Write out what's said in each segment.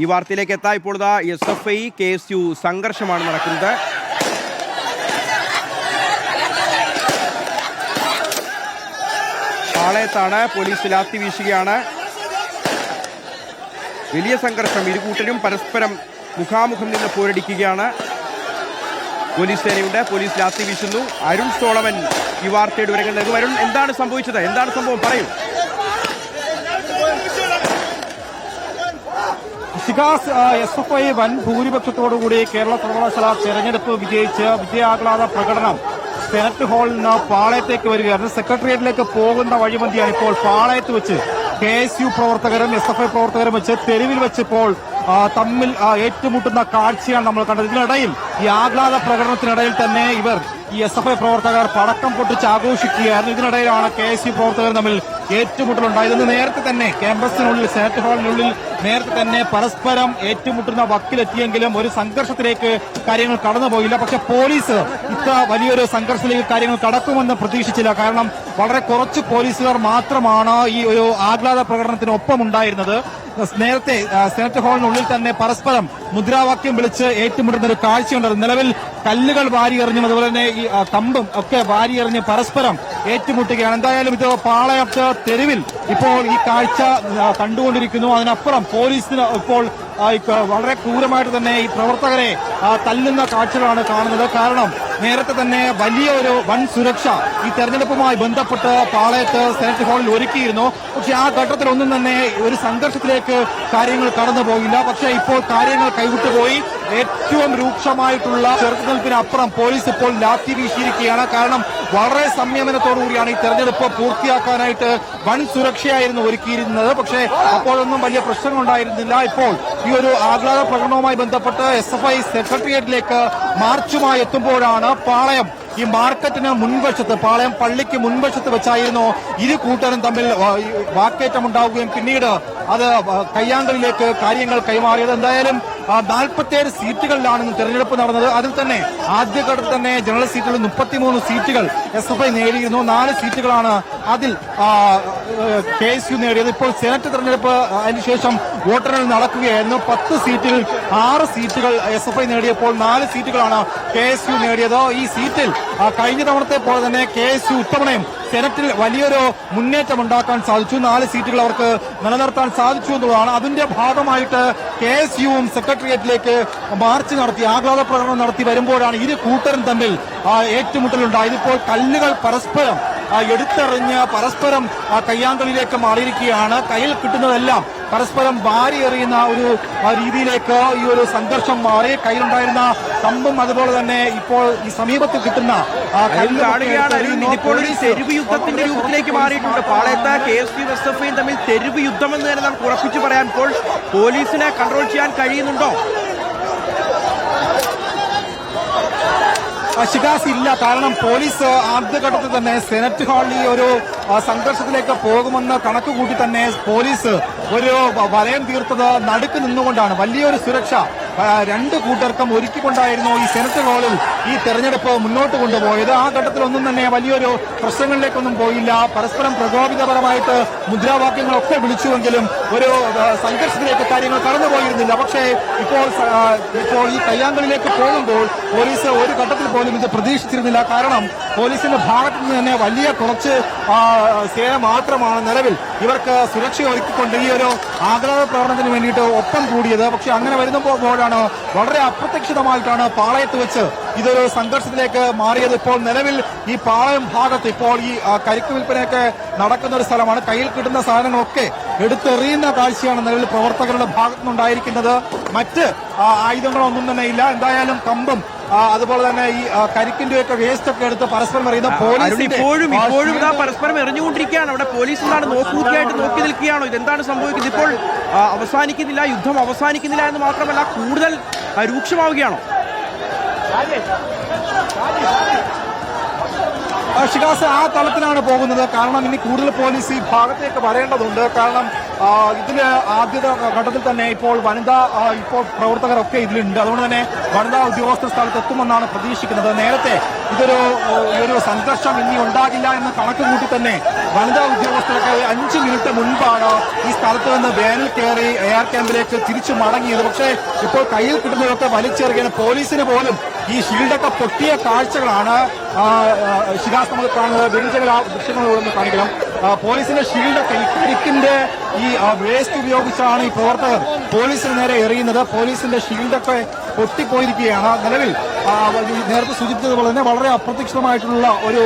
ഈ വാർത്തയിലേക്ക് എത്താൻ ഇപ്പോൾ SFI KSU സംഘർഷമാണ് നടക്കുന്നത്. പാളയത്താണ്, പോലീസ് ലാത്തി വീശുകയാണ്. വലിയ സംഘർഷം, ഇരുകൂട്ടരും പരസ്പരം മുഖാമുഖം നിന്ന് പോരടിക്കുകയാണ്. പോലീസ് സേനയുണ്ട്, പോലീസ് ലാത്തി വീശുന്നു. അരുൺ സോളമൻ ഈ വാർത്തയുടെ വിവരങ്ങൾ നൽകും. അരുൺ, എന്താണ് സംഭവിച്ചത്? എന്താണ് സംഭവം? പറയൂ. SFI വൻ ഭൂരിപക്ഷത്തോടുകൂടി കേരള സർവകലാശാല തെരഞ്ഞെടുപ്പ് വിജയിച്ച് വിജയാഹ്ലാദ പ്രകടനം സെനറ്റ് ഹാളിൽ നിന്ന് പാളയത്തേക്ക് വരികയായിരുന്നു. സെക്രട്ടേറിയറ്റിലേക്ക് പോകുന്ന വഴിമതിയാണ് ഇപ്പോൾ പാളയത്ത് വെച്ച് KSU പ്രവർത്തകരും SFI പ്രവർത്തകരും വെച്ച് തെരുവിൽ വെച്ച് ഇപ്പോൾ തമ്മിൽ ഏറ്റുമുട്ടുന്ന കാഴ്ചയാണ് നമ്മൾ കണ്ടത്. ഇതിനിടയിൽ ഈ ആഹ്ലാദ പ്രകടനത്തിനിടയിൽ തന്നെ ഇവർ ഈ SFI പ്രവർത്തകർ പടക്കം പൊട്ടിച്ച് ആഘോഷിക്കുകയായിരുന്നു. ഇതിനിടയിലാണ് KSU പ്രവർത്തകർ തമ്മിൽ ഏറ്റുമുട്ടലുണ്ടായത്. ഇന്ന് നേരത്തെ തന്നെ ക്യാമ്പസിനുള്ളിൽ, സെനറ്റ് ഹാളിനുള്ളിൽ നേരത്തെ തന്നെ പരസ്പരം ഏറ്റുമുട്ടുന്ന വക്കിലെത്തിയെങ്കിലും ഒരു സംഘർഷത്തിലേക്ക് കാര്യങ്ങൾ കടന്നുപോയില്ല. പക്ഷെ പോലീസ് ഇത്ര വലിയൊരു സംഘർഷത്തിലേക്ക് കാര്യങ്ങൾ കടക്കുമെന്ന് പ്രതീക്ഷിച്ചില്ല. കാരണം വളരെ കുറച്ച് പോലീസുകാർ മാത്രമാണ് ഈ ഒരു ആഹ്ലാദ പ്രകടനത്തിനൊപ്പം ഉണ്ടായിരുന്നത്. നേരത്തെ സെനറ്റ് ഹാളിനുള്ളിൽ തന്നെ പരസ്പരം മുദ്രാവാക്യം വിളിച്ച് ഏറ്റുമുട്ടുന്ന ഒരു കാഴ്ചയുണ്ടായിരുന്നു. നിലവിൽ കല്ലുകൾ വാരിയെറിഞ്ഞും അതുപോലെ തന്നെ ഈ കമ്പും ഒക്കെ വാരിയെറിഞ്ഞ് പരസ്പരം ഏറ്റുമുട്ടുകയാണ്. എന്തായാലും ഇത് പാളയത്ത് തെരുവിൽ ഇപ്പോൾ ഈ കാഴ്ച കണ്ടുകൊണ്ടിരിക്കുന്നു. അതിനപ്പുറം പോലീസിന് ഇപ്പോൾ വളരെ ക്രൂരമായിട്ട് തന്നെ ഈ പ്രവർത്തകരെ തല്ലുന്ന കാഴ്ചകളാണ് കാണുന്നത്. കാരണം നേരത്തെ തന്നെ വലിയൊരു വൻ സുരക്ഷ ഈ തെരഞ്ഞെടുപ്പുമായി ബന്ധപ്പെട്ട് പാളയത്ത് സെനറ്റ് ഹാളിൽ ഒരുക്കിയിരുന്നു. പക്ഷെ ആ ഘട്ടത്തിലൊന്നും തന്നെ ഒരു സംഘർഷത്തിലേക്ക് കാര്യങ്ങൾ കടന്നുപോയില്ല. പക്ഷേ ഇപ്പോൾ കാര്യങ്ങൾ കൈവിട്ടുപോയി. ഏറ്റവും രൂക്ഷമായിട്ടുള്ള ചെറുത്തുനിൽപ്പിനപ്പുറം പോലീസ് ഇപ്പോൾ ലാത്തി വീശിയിരിക്കുകയാണ്. കാരണം വളരെ സംയമനത്തോടുകൂടിയാണ് ഈ തെരഞ്ഞെടുപ്പ് പൂർത്തിയാക്കാനായിട്ട് വൻ സുരക്ഷയായിരുന്നു ഒരുക്കിയിരുന്നത്. പക്ഷേ അപ്പോഴൊന്നും വലിയ പ്രശ്നങ്ങളുണ്ടായിരുന്നില്ല. ഇപ്പോൾ ഈ ഒരു ആഹ്ലാദ പ്രകടനവുമായി ബന്ധപ്പെട്ട് SFI സെക്രട്ടേറിയറ്റിലേക്ക് മാർച്ചുമായി എത്തുമ്പോഴാണ് പാളയം ഈ മാർക്കറ്റിന് മുൻവശത്ത്, പാളയം പള്ളിക്ക് മുൻവശത്ത് വെച്ചായിരുന്നു ഇരു കൂട്ടരും തമ്മിൽ വാക്കേറ്റമുണ്ടാവുകയും പിന്നീട് അത് കയ്യാങ്കളിലേക്ക് കാര്യങ്ങൾ കൈമാറിയത്. എന്തായാലും 47 സീറ്റുകളിലാണ് ഇന്ന് തെരഞ്ഞെടുപ്പ് നടന്നത്. അതിൽ തന്നെ ആദ്യഘട്ടത്തിൽ തന്നെ ജനറൽ സീറ്റുകളിൽ 33 സീറ്റുകൾ SFI നേടിയിരുന്നു. 4 സീറ്റുകളാണ് അതിൽ KSU നേടിയത്. ഇപ്പോൾ സെനറ്റ് തെരഞ്ഞെടുപ്പ് അതിനുശേഷം വോട്ടെണ്ണൽ നടക്കുകയായിരുന്നു. 10 സീറ്റിൽ 6 സീറ്റുകൾ SFI നേടിയപ്പോൾ 4 സീറ്റുകളാണ് KSU നേടിയത്. ഈ സീറ്റിൽ കഴിഞ്ഞ തവണത്തെ പോലെ തന്നെ KSU ഇത്തവണയും സെനറ്റിൽ വലിയൊരു മുന്നേറ്റം ഉണ്ടാക്കാൻ സാധിച്ചു. 4 സീറ്റുകൾ അവർക്ക് നിലനിർത്താൻ സാധിച്ചു എന്നുള്ളതാണ്. അതിന്റെ ഭാഗമായിട്ട് KSUവും സെക്രട്ടേറിയറ്റിലേക്ക് മാർച്ച് നടത്തി, ആഹ്ലാദ പ്രകടനം നടത്തി വരുമ്പോഴാണ് ഇരു കൂട്ടരും തമ്മിൽ ഏറ്റുമുട്ടലുണ്ടായത്. ഇപ്പോൾ കല്ലുകൾ പരസ്പരം എടുത്തെറിഞ്ഞ് പരസ്പരം കയ്യാങ്കളിലേക്ക് മാറിയിരിക്കുകയാണ്. കയ്യിൽ കിട്ടുന്നതെല്ലാം പരസ്പരം വാരി എറിയുന്ന ഒരു രീതിയിലേക്ക് ഈ ഒരു സംഘർഷം മാറി. കയ്യിലുണ്ടായിരുന്ന കമ്പും അതുപോലെ തന്നെ ഇപ്പോൾ ഈ സമീപത്ത് കിട്ടുന്ന തെരുവ് യുദ്ധത്തിന്റെ രൂപത്തിലേക്ക് മാറിയിട്ടുണ്ട്. പാളയത്ത് KSU SFI തമ്മിൽ തെരുവ് യുദ്ധമെന്ന് തന്നെ നമുക്ക് ഉറപ്പിച്ചു പറയാൻ ഇപ്പോൾ പോലീസിനെ കൺട്രോൾ ചെയ്യാൻ കഴിയുന്നുണ്ടോ? ശിഖാസ് ഇല്ല. കാരണം പോലീസ് ആദ്യഘട്ടത്തിൽ തന്നെ സെനറ്റ് ഹാളിൽ ഈ ഒരു സംഘർഷത്തിലേക്ക് പോകുമെന്ന് കണക്ക് കൂട്ടി തന്നെ പോലീസ് ഒരു വലയം തീർത്തത് നടുക്ക് നിന്നുകൊണ്ടാണ്. വലിയൊരു സുരക്ഷ രണ്ട് കൂട്ടർക്കും ഒരുക്കിക്കൊണ്ടായിരുന്നു ഈ സെനറ്റ് ഹാളിൽ ഈ തെരഞ്ഞെടുപ്പ് മുന്നോട്ട് കൊണ്ടുപോയത്. ആ ഘട്ടത്തിലൊന്നും തന്നെ വലിയൊരു പ്രശ്നങ്ങളിലേക്കൊന്നും പോയില്ല. പരസ്പരം പ്രകോപിതപരമായിട്ട് മുദ്രാവാക്യങ്ങളൊക്കെ വിളിച്ചുവെങ്കിലും ഒരു സംഘർഷത്തിലേക്ക് കാര്യങ്ങൾ കടന്നുപോയിരുന്നില്ല. പക്ഷേ ഇപ്പോൾ ഈ കയ്യാങ്കളിലേക്ക് പോകുമ്പോൾ പോലീസ് ഒരു ഘട്ടത്തിൽ പോലും ഇത് പ്രതീക്ഷിച്ചിരുന്നില്ല. കാരണം പോലീസിന്റെ ഭാഗത്തു നിന്ന് തന്നെ വലിയ കുറച്ച് സേന മാത്രമാണ് നിലവിൽ ഇവർക്ക് സുരക്ഷ ഒരുക്കിക്കൊണ്ട് ഈ ഒരു ആഹ്ലാദ പ്രകടനത്തിന് വേണ്ടിയിട്ട് ഒപ്പം കൂടിയത്. പക്ഷെ അങ്ങനെ വരുമ്പോഴാണ് വളരെ അപ്രതീക്ഷിതമായിട്ടാണ് പാളയത്ത് വെച്ച് ഇതൊരു സംഘർഷത്തിലേക്ക് മാറിയത്. ഇപ്പോൾ നിലവിൽ ഈ പാളയം ഭാഗത്ത് ഇപ്പോൾ ഈ കരിക്ക് വിൽപ്പനയൊക്കെ നടക്കുന്ന ഒരു സ്ഥലമാണ്. കയ്യിൽ കിട്ടുന്ന സാധനങ്ങളൊക്കെ എടുത്തെറിയുന്ന കാഴ്ചയാണ് നിലവിൽ പ്രവർത്തകരുടെ ഭാഗത്തുനിന്നുണ്ടായിരിക്കുന്നത്. മറ്റ് ആയുധങ്ങളൊന്നും തന്നെ ഇല്ല. എന്തായാലും കമ്പും അതുപോലെ തന്നെ ഈ കരിക്കിന്റെയൊക്കെ വേസ്റ്റ് ഒക്കെ എടുത്ത് പരസ്പരം എറിയുന്ന പോലീസ് ഇപ്പോഴും ഇതാ പരസ്പരം എറിഞ്ഞുകൊണ്ടിരിക്കുകയാണ്. അവിടെ പോലീസ് എന്താണ് നോക്കൂത്തിയായിട്ട് നോക്കി നിൽക്കുകയാണോ? ഇതെന്താണ് സംഭവിക്കുന്നത്? ഇപ്പോൾ അവസാനിക്കുന്നില്ല, യുദ്ധം അവസാനിക്കുന്നില്ല എന്ന് മാത്രമല്ല കൂടുതൽ രൂക്ഷമാവുകയാണോ? ഷിഖാസ് ആ തലത്തിലാണ് പോകുന്നത്. കാരണം ഇനി കൂടുതൽ പോലീസ് ഈ ഭാഗത്തേക്ക് വരേണ്ടതുണ്ട്. കാരണം ഇതില് ആദ്യ ഘട്ടത്തിൽ തന്നെ ഇപ്പോൾ ഇപ്പോൾ പ്രവർത്തകരൊക്കെ ഇതിലുണ്ട്. അതുകൊണ്ട് തന്നെ വനിതാ ഉദ്യോഗസ്ഥർ സ്ഥലത്ത് എത്തുമെന്നാണ് പ്രതീക്ഷിക്കുന്നത്. നേരത്തെ ഒരു സംഘർഷം ഇനി ഉണ്ടാകില്ല എന്ന കണക്ക് കൂട്ടി തന്നെ വനിതാ ഉദ്യോഗസ്ഥർക്ക് 5 മിനിറ്റ് മുൻപാണ് ഈ സ്ഥലത്ത് നിന്ന് വേനൽ കയറി എയർ ക്യാമ്പിലേക്ക് തിരിച്ചു മടങ്ങിയത്. പക്ഷേ ഇപ്പോൾ കയ്യിൽ കിട്ടുന്നതൊക്കെ വലിച്ചെറിയാണ്. പോലീസിന് പോലും ഈ ഷീൽഡൊക്കെ പൊട്ടിയ കാഴ്ചകളാണ് ശിലാസ് നമുക്ക് കാണുന്നത്. വിരിഞ്ചകൾ ആ ദൃശ്യങ്ങളോടൊന്ന് കാണിക്കണം. പോലീസിന്റെ ഷീൽഡൊക്കെ ഈ കരിക്കിന്റെ ഈ വേസ്റ്റ് ഉപയോഗിച്ചാണ് ഈ പ്രവർത്തകർ പോലീസിന് നേരെ എറിയുന്നത്. പോലീസിന്റെ ഷീൽഡൊക്കെ പൊട്ടിപ്പോയിരിക്കുകയാണ്. നിലവിൽ നേരത്തെ സൂചിപ്പിച്ചതുപോലെ തന്നെ വളരെ അപ്രതീക്ഷിതമായിട്ടുള്ള ഒരു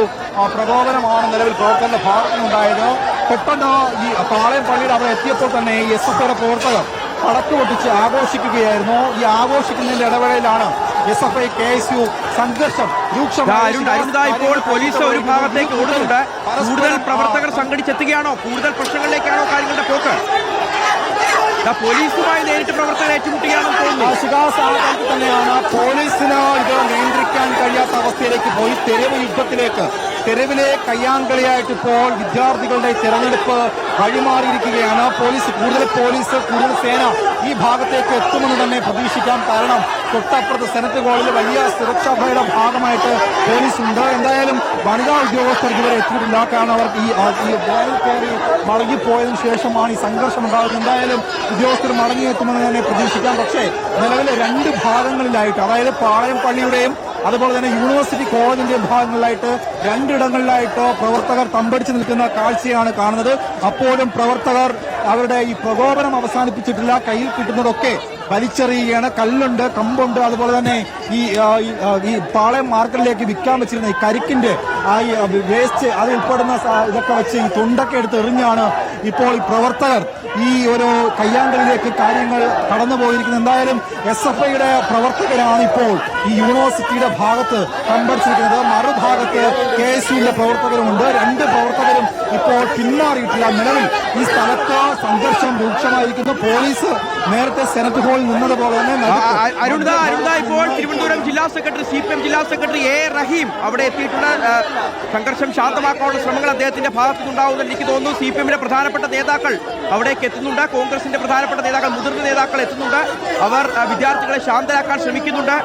പ്രകോപനമാണ് നിലവിൽ പ്രവർത്തകരുടെ ഭാഗത്തുനിന്നുണ്ടായത്. പെട്ടെന്ന് ഈ പാളയം പള്ളിയുടെ അവിടെ എത്തിയപ്പോൾ തന്നെ ഈ SFIയുടെ പ്രവർത്തകർ പടക്ക് പൊട്ടിച്ച് ആഘോഷിക്കുകയായിരുന്നു. ഈ ആഘോഷിക്കുന്നതിന്റെ ഇടവേളയിലാണ് SFI KSU സംഘർഷം രൂക്ഷമായി. ഇപ്പോൾ പോലീസ് ഒരു ഭാഗത്തേക്ക് ഓടുന്നുണ്ട്. കൂടുതൽ പ്രവർത്തകർ സംഘടിച്ചെത്തുകയാണോ? കൂടുതൽ പ്രശ്നങ്ങളിലേക്കാണോ കാര്യങ്ങളുടെ പോക്ക്? പോലീസുമായി നേരിട്ട് പ്രവർത്തകർ ഏറ്റുമുട്ടുകയാണെന്ന് തോന്നുന്നു. ശിഖാസാധനത്തിൽ തന്നെയാണ് പോലീസിന് ഇത് നിയന്ത്രിക്കാൻ കഴിയാത്ത അവസ്ഥയിലേക്ക് പോയി. തെരുവ് യുദ്ധത്തിലേക്ക്, തെരുവിലെ കയ്യാങ്കളിയായിട്ട് ഇപ്പോൾ വിദ്യാർത്ഥികളുടെ തെരഞ്ഞെടുപ്പ് വഴിമാറിയിരിക്കുകയാണ്. കൂടുതൽ സേന ഈ ഭാഗത്തേക്ക് എത്തുമെന്ന് തന്നെ പ്രതീക്ഷിക്കാം. കാരണം തൊട്ടപ്പുറത്ത് സെനറ്റ് ഹാളിൽ വലിയ സുരക്ഷാ ഭയയുടെ ഭാഗമായിട്ട് പോലീസ് ഉണ്ട്. എന്തായാലും വനിതാ ഉദ്യോഗസ്ഥർ ഇതുവരെ എത്തിയിട്ടില്ല. കാരണം അവർ ഈ വേനൽ കയറി മടങ്ങിപ്പോയതിനു ശേഷമാണ് ഈ സംഘർഷം ഉണ്ടാകുന്നത്. എന്തായാലും ഉദ്യോഗസ്ഥർ മടങ്ങിയെത്തുമെന്ന് തന്നെ പ്രതീക്ഷിക്കാം. പക്ഷേ നിലവിലെ 2 ഭാഗങ്ങളിലായിട്ട്, അതായത് പാളയം പള്ളിയുടെയും അതുപോലെ തന്നെ യൂണിവേഴ്സിറ്റി കോളേജിന്റെയും ഭാഗങ്ങളിലായിട്ട് 2 ഇടങ്ങളിലായിട്ട് പ്രവർത്തകർ തമ്പടിച്ചു നിൽക്കുന്ന കാഴ്ചയാണ് കാണുന്നത്. അപ്പോഴും പ്രവർത്തകർ അവരുടെ ഈ പ്രകോപനം അവസാനിപ്പിച്ചിട്ടില്ല. കയ്യിൽ കിട്ടുന്നതൊക്കെ വലിച്ചെറിയുകയാണ്. കല്ലുണ്ട്, കമ്പുണ്ട്, അതുപോലെ തന്നെ ഈ പാളയം മാർക്കറ്റിലേക്ക് വിൽക്കാൻ വെച്ചിരുന്ന ഈ കരിക്കിന്റെ വേസ്റ്റ് അത് ഉൾപ്പെടുന്ന ഇതൊക്കെ വെച്ച് ഈ തുണ്ടൊക്കെ എടുത്ത് എറിഞ്ഞാണ് ഇപ്പോൾ ഈ പ്രവർത്തകർ ഈ ഒരു കയ്യാങ്കളിലേക്ക് കാര്യങ്ങൾ കടന്നുപോയിരിക്കുന്നത്. എന്തായാലും SFIയുടെ പ്രവർത്തകരാണ് ഇപ്പോൾ ഈ യൂണിവേഴ്സിറ്റിയുടെ ഭാഗത്ത് കമ്പടിച്ചിരിക്കുന്നത്. മറുഭാഗത്ത് KSUവിന്റെ പ്രവർത്തകരുമുണ്ട്. 2 പ്രവർത്തകരും ഇപ്പോൾ പിന്മാറിയിട്ടില്ല. നിലവിൽ ഈ സ്ഥലത്ത് സംഘർഷം രൂക്ഷമായിരിക്കുന്നു. പോലീസ് നേരത്തെ സെനറ്റ് ഹാളിൽ നിന്നതുപോലെ തന്നെ അരുണിത ഇപ്പോൾ തിരുവനന്തപുരം ജില്ലാ സെക്രട്ടറി CPM ജില്ലാ സെക്രട്ടറി A. റഹീം അവിടെ എത്തിയിട്ടുള്ള സംഘർഷം ശാന്തമാക്കാനുള്ള ശ്രമങ്ങൾ അദ്ദേഹത്തിന്റെ ഭാഗത്തുനിന്നുണ്ടാവുമെന്ന് എനിക്ക് തോന്നുന്നു. CPMന്റെ പ്രധാനപ്പെട്ട നേതാക്കൾ അവിടേക്ക് എത്തുന്നുണ്ട്. കോൺഗ്രസിന്റെ പ്രധാനപ്പെട്ട നേതാക്കൾ, മുതിർന്ന നേതാക്കൾ എത്തുന്നുണ്ട്. അവർ വിദ്യാർത്ഥികളെ ശാന്തരാക്കാൻ ശ്രമിക്കുന്നുണ്ട്.